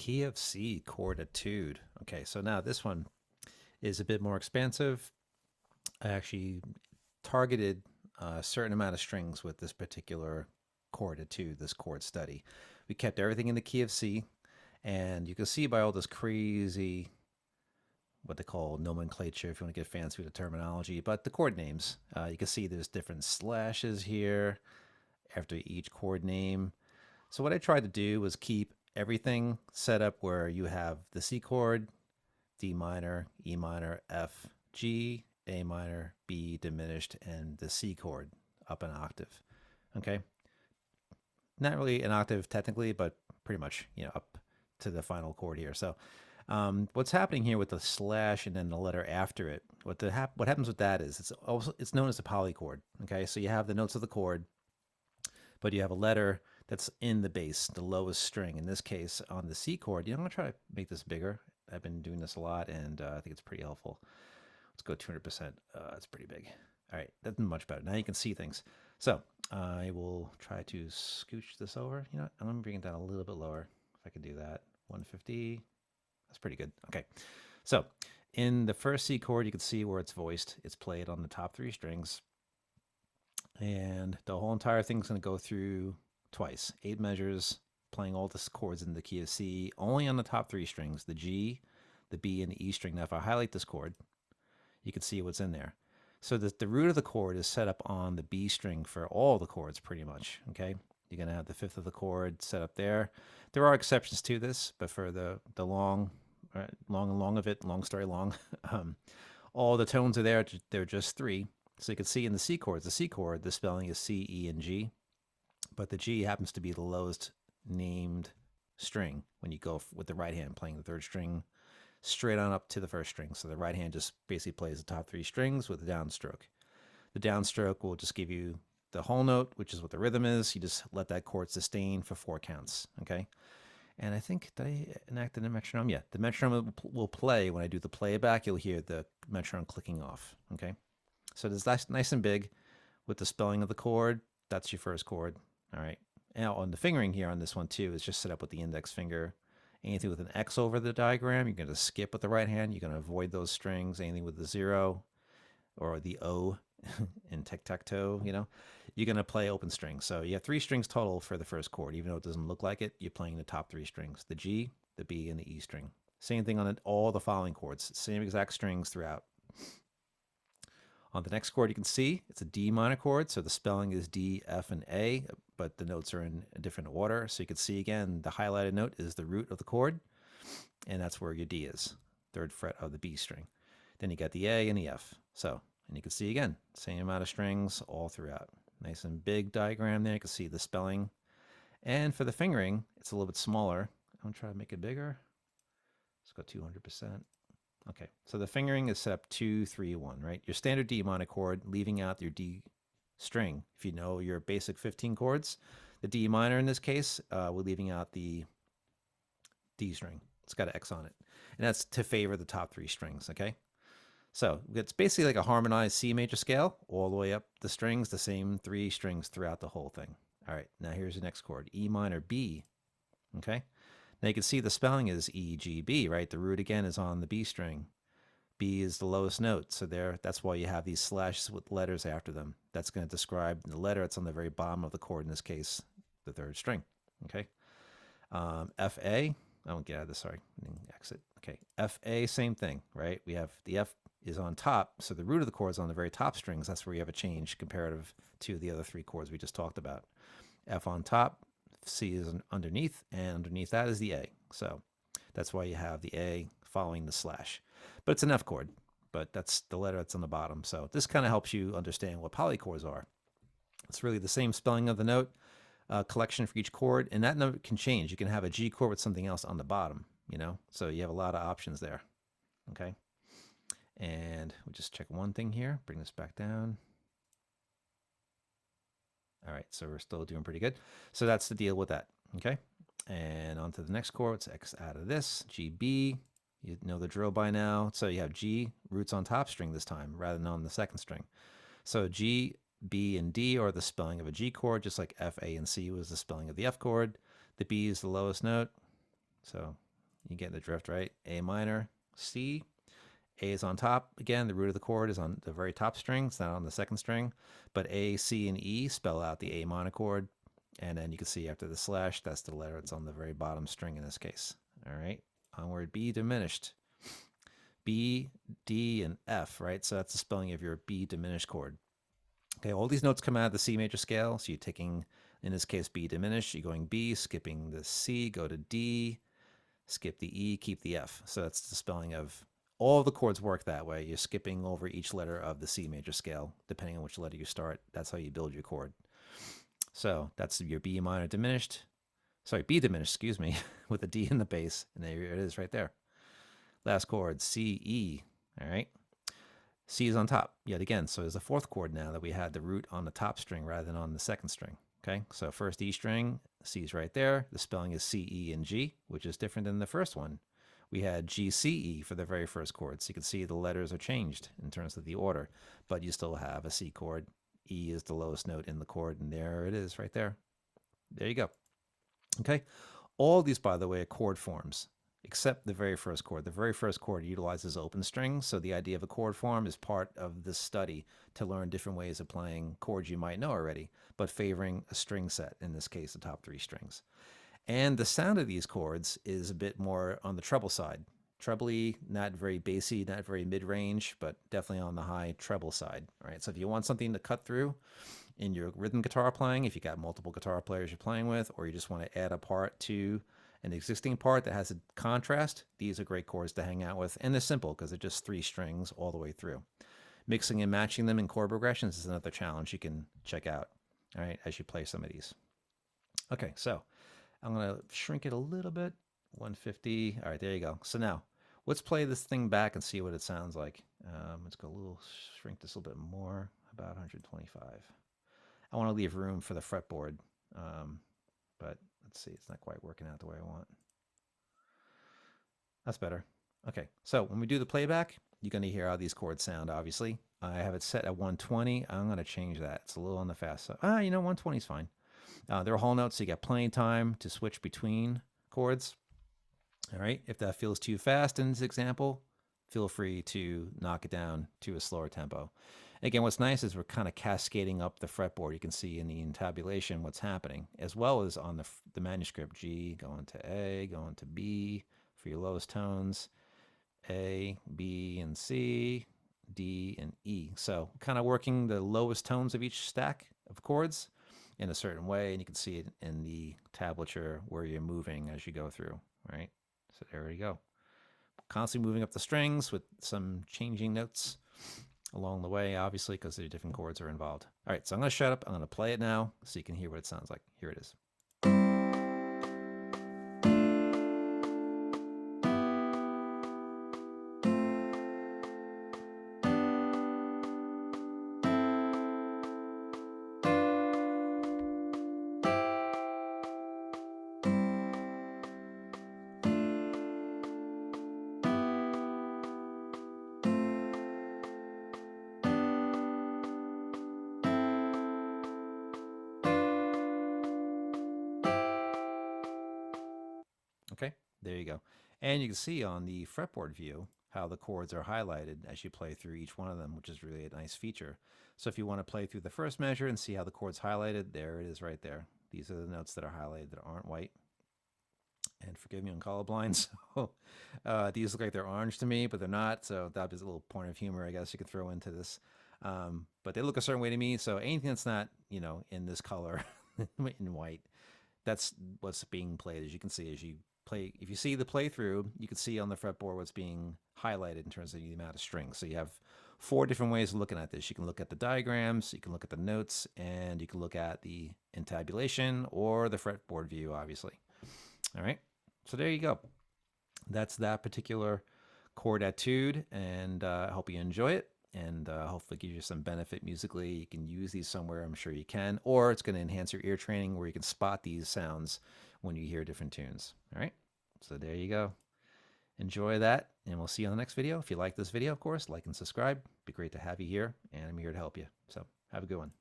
Key of C chord etude. Okay, so now this one is a bit more expansive. I actually targeted a certain amount of strings with this particular chord etude, this chord study. We kept everything in the key of C, and you can see by all this crazy, what they call nomenclature, if you want to get fancy with the terminology, but the chord names. You can see there's different slashes here after each chord name. So what I tried to do was keep everything set up where you have the C chord, D minor, E minor, F, G, A minor, B diminished, and the C chord up an octave. Okay, not really an octave technically, but pretty much up to the final chord here. So what's happening here with the slash and then the letter after it? What happens with that is it's known as a polychord. Okay, so you have the notes of the chord, but you have a letter that's in the bass, the lowest string. In this case, on the C chord, I'm going to try to make this bigger. I've been doing this a lot, and I think it's pretty helpful. Let's go 200%. It's pretty big. All right, that's much better. Now you can see things. So I will try to scooch this over. You know what? I'm going to bring it down a little bit lower, if I can do that. 150. That's pretty good. Okay, so in the first C chord, you can see where it's voiced. It's played on the top three strings. And the whole entire thing's going to go through twice. 8 measures, playing all the chords in the key of C, only on the top three strings, the G, the B, and the E string. Now, if I highlight this chord, you can see what's in there. So the root of the chord is set up on the B string for all the chords, pretty much, okay? You're going to have the fifth of the chord set up there. There are exceptions to this, but for the long of it, long story long, all the tones are there. They're just 3. So you can see in the C chords, the C chord, the spelling is C, E, and G, but the G happens to be the lowest named string when you go with the right hand playing the third string straight on up to the first string. So the right hand just basically plays the top 3 strings with the downstroke. The downstroke will just give you the whole note, which is what the rhythm is. You just let that chord sustain for 4 counts, okay? And I think, did I enact the metronome? Yeah, the metronome will play. When I do the playback, you'll hear the metronome clicking off, okay? So it's nice and big with the spelling of the chord. That's your first chord. All right. Now on the fingering here on this one too is just set up with the index finger. Anything with an X over the diagram, you're going to skip with the right hand. You're going to avoid those strings. Anything with the 0 or the O in tic-tac-toe, you're going to play open strings. So you have 3 strings total for the first chord. Even though it doesn't look like it, you're playing the top 3 strings, the G, the B, and the E string. Same thing on all the following chords. Same exact strings throughout. On the next chord, you can see it's a D minor chord, so the spelling is D, F, and A, but the notes are in a different order. So you can see again, the highlighted note is the root of the chord, and that's where your D is, 3rd fret of the B string. Then you got the A and the F. And you can see again, same amount of strings all throughout. Nice and big diagram there. You can see the spelling. And for the fingering, it's a little bit smaller. I'm going to try to make it bigger. Let's go 200%. Okay, so the fingering is set up 2, 3, 1, right? Your standard D minor chord, leaving out your D string. If you know your basic 15 chords, the D minor in this case, we're leaving out the D string. It's got an X on it. And that's to favor the top 3 strings, okay? So it's basically like a harmonized C major scale, all the way up the strings, the same 3 strings throughout the whole thing. All right, now here's the next chord, E minor B, okay? Now you can see the spelling is E, G, B, right? The root again is on the B string. B is the lowest note, so that's why you have these slashes with letters after them. That's going to describe the letter that's on the very bottom of the chord, in this case, the 3rd string, okay? F, A, I won't get out of this, sorry, exit. Okay, F, A, same thing, right? We have the F is on top, so the root of the chord is on the very top strings. That's where you have a change comparative to the other 3 chords we just talked about. F on top, C is underneath, and underneath that is the A. So that's why you have the A following the slash. But it's an F chord, but that's the letter that's on the bottom. So this kind of helps you understand what polychords are. It's really the same spelling of the note, collection for each chord, and that note can change. You can have a G chord with something else on the bottom, so you have a lot of options there, okay? And we'll just check one thing here, bring this back down. All right, so we're still doing pretty good. So that's the deal with that, okay? And on to the next chord. Let's X out of this, G, B. You know the drill by now. So you have G, roots on top string this time, rather than on the 2nd string. So G, B, and D are the spelling of a G chord, just like F, A, and C was the spelling of the F chord. The B is the lowest note. So You get the drift, right? A minor, C. A is on top. Again, the root of the chord is on the very top string. It's not on the second string. But A, C, and E spell out the A minor chord. And then you can see after the slash, that's the letter that's on the very bottom string in this case. All right. Onward, B diminished. B, D, and F, right? So that's the spelling of your B diminished chord. Okay, all these notes come out of the C major scale. So you're taking, in this case, B diminished. You're going B, skipping the C, go to D, skip the E, keep the F. So that's the spelling of all the chords work that way. You're skipping over each letter of the C major scale, depending on which letter you start. That's how you build your chord. So that's your B minor diminished. Sorry, B diminished, excuse me, with a D in the bass. And there it is right there. Last chord, C, E. All right. C is on top yet again. So there's a fourth chord now that we had the root on the top string rather than on the second string. Okay, so first E string, C is right there. The spelling is C, E, and G, which is different than the first one. We had G, C, E for the very first chord. So you can see the letters are changed in terms of the order, but you still have a C chord. E is the lowest note in the chord, and there it is right there. There you go. Okay, all these, by the way, are chord forms, except the very first chord. The very first chord utilizes open strings, so the idea of a chord form is part of this study to learn different ways of playing chords you might know already, but favoring a string set, in this case, the top 3 strings. And the sound of these chords is a bit more on the treble side. Trebly, not very bassy, not very mid-range, but definitely on the high treble side, right? So if you want something to cut through in your rhythm guitar playing, if you got multiple guitar players you're playing with, or you just want to add a part to an existing part that has a contrast, these are great chords to hang out with. And they're simple because they're just 3 strings all the way through. Mixing and matching them in chord progressions is another challenge you can check out, all right, as you play some of these. Okay, so I'm going to shrink it a little bit. 150. All right, there you go. So now let's play this thing back and see what it sounds like. Let's go a little, shrink this a little bit more, about 125. I want to leave room for the fretboard, but let's see, it's not quite working out the way I want. That's better. Okay, so when we do the playback, you're going to hear how these chords sound, obviously. I have it set at 120. I'm going to change that. It's a little on the fast side. 120 is fine. They're whole notes, so you got plenty of time to switch between chords. All right, if that feels too fast in this example, feel free to knock it down to a slower tempo. Again, what's nice is we're kind of cascading up the fretboard. You can see in the intabulation what's happening, as well as on the manuscript. G going to A, going to B for your lowest tones, A, B, and C, D, and E. So kind of working the lowest tones of each stack of chords in a certain way, and you can see it in the tablature where you're moving as you go through, right? So there we go. Constantly moving up the strings with some changing notes along the way, obviously, because the different chords are involved. All right, so I'm going to shut up. I'm going to play it now so you can hear what it sounds like. Here it is. Okay, there you go. And you can see on the fretboard view how the chords are highlighted as you play through each one of them, which is really a nice feature. So if you want to play through the first measure and see how the chord's highlighted, there it is right there. These are the notes that are highlighted that aren't white. And forgive me, I'm colorblind, so these look like they're orange to me, but they're not. So that is a little point of humor, I guess you could throw into this. But they look a certain way to me. So anything that's not, in this color, in white, that's what's being played. As you can see, as you play, if you see the playthrough, you can see on the fretboard what's being highlighted in terms of the amount of strings. So you have 4 different ways of looking at this. You can look at the diagrams, you can look at the notes, and you can look at the intabulation or the fretboard view, obviously. All right, so there you go. That's that particular chord etude, and I hope you enjoy it, and hopefully give you some benefit musically. You can use these somewhere, I'm sure you can, or it's going to enhance your ear training where you can spot these sounds when you hear different tunes. All right, so there you go. Enjoy that, and we'll see you on the next video. If you like this video, of course, like and subscribe. It'd be great to have you here, and I'm here to help you. So have a good one.